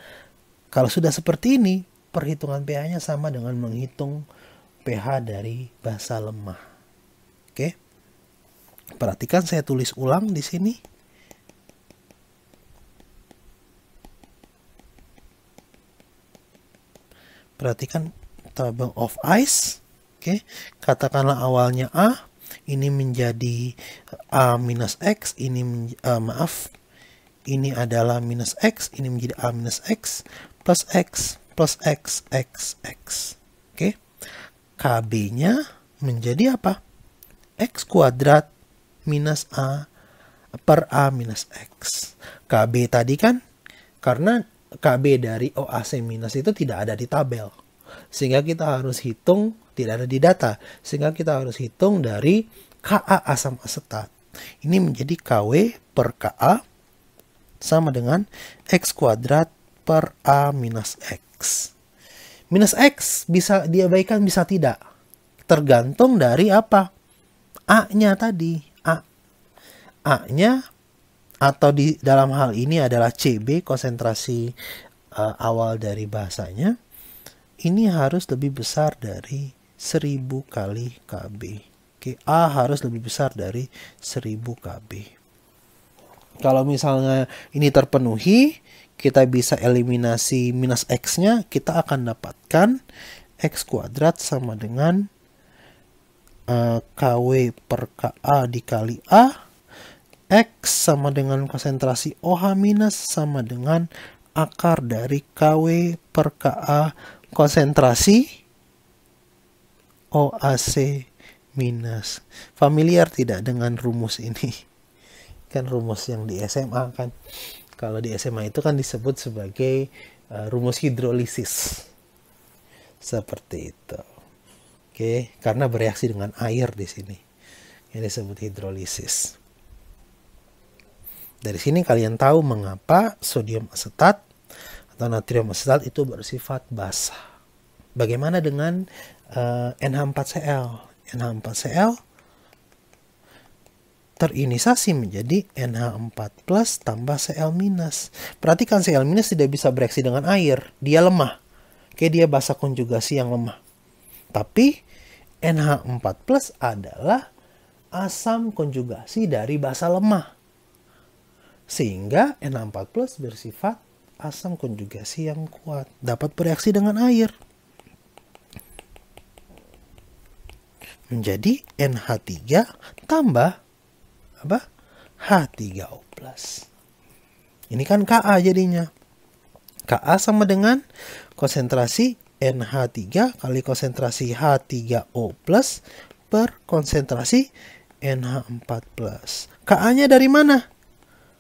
Kalau sudah seperti ini, perhitungan pH-nya sama dengan menghitung pH dari basa lemah. Oke. Perhatikan saya tulis ulang di sini. Perhatikan table of ice. Oke, katakanlah awalnya A, ini menjadi A minus X, ini adalah minus X, ini menjadi A minus X, plus X, plus X, X, X. Oke, KB-nya menjadi apa? X kuadrat minus A per A minus X. KB tadi kan, karena KB dari OAC minus itu tidak ada di tabel. Sehingga kita harus hitung, tidak ada di data. Sehingga kita harus hitung dari Ka asam asetat. Ini menjadi KW per Ka sama dengan X kuadrat per A minus X. Minus X bisa diabaikan, bisa tidak. Tergantung dari apa? A-nya tadi. A-nya atau di dalam hal ini adalah CB, konsentrasi awal dari basanya. Ini harus lebih besar dari 1000 kali KB. Oke, A harus lebih besar dari 1000 KB. Kalau misalnya ini terpenuhi, kita bisa eliminasi minus X-nya, kita akan dapatkan X kuadrat sama dengan KW per KA dikali A. X sama dengan konsentrasi OH minus sama dengan akar dari KW per KA konsentrasi OAC minus. Familiar tidak dengan rumus ini? Kan rumus yang di SMA kan. Kalau di SMA itu kan disebut sebagai rumus hidrolisis. Seperti itu. Oke, karena bereaksi dengan air di sini. Ini disebut hidrolisis. Dari sini kalian tahu mengapa sodium asetat atau natrium asetat itu bersifat basah. Bagaimana dengan NH4Cl? NH4Cl terinisasi menjadi NH4 plus tambah Cl minus. Perhatikan Cl minus tidak bisa bereaksi dengan air. Dia lemah. Oke, dia basa konjugasi yang lemah. Tapi NH4 plus adalah asam konjugasi dari basa lemah. Sehingga NH4 plus bersifat asam konjugasi yang kuat. Dapat bereaksi dengan air. Menjadi NH3 tambah apa? H3O+. Ini kan Ka jadinya. Ka sama dengan konsentrasi NH3 kali konsentrasi H3O+ per konsentrasi NH4+. Ka-nya dari mana?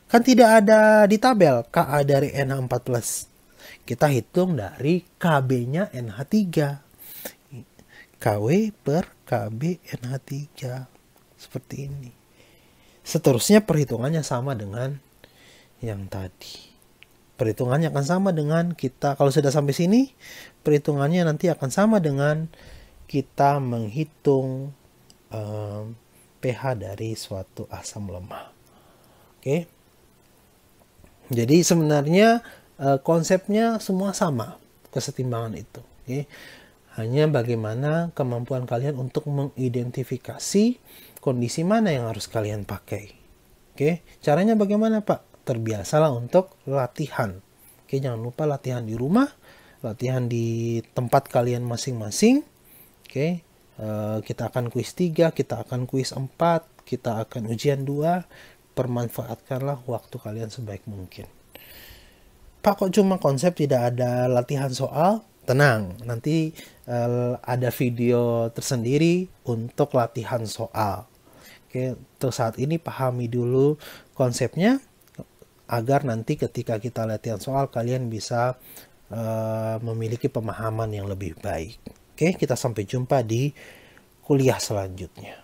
Kan tidak ada di tabel Ka dari NH4+. Kita hitung dari Kb-nya NH3. Kw per Kb NH3. Seperti ini. Seterusnya perhitungannya sama dengan yang tadi. Perhitungannya akan sama dengan kita, kalau sudah sampai sini, perhitungannya nanti akan sama dengan kita menghitung pH dari suatu asam lemah. Oke. Jadi sebenarnya konsepnya semua sama, kesetimbangan itu. Oke. Hanya bagaimana kemampuan kalian untuk mengidentifikasi kondisi mana yang harus kalian pakai. Oke, caranya bagaimana, Pak? Terbiasalah untuk latihan. Oke, jangan lupa latihan di rumah, latihan di tempat kalian masing-masing. Oke, kita akan kuis 3, kita akan kuis 4, kita akan ujian 2. Permanfaatkanlah waktu kalian sebaik mungkin. Pak, kok cuma konsep tidak ada latihan soal? Tenang, nanti ada video tersendiri untuk latihan soal. Oke, untuk saat ini pahami dulu konsepnya agar nanti ketika kita latihan soal kalian bisa memiliki pemahaman yang lebih baik. Oke, kita sampai jumpa di kuliah selanjutnya.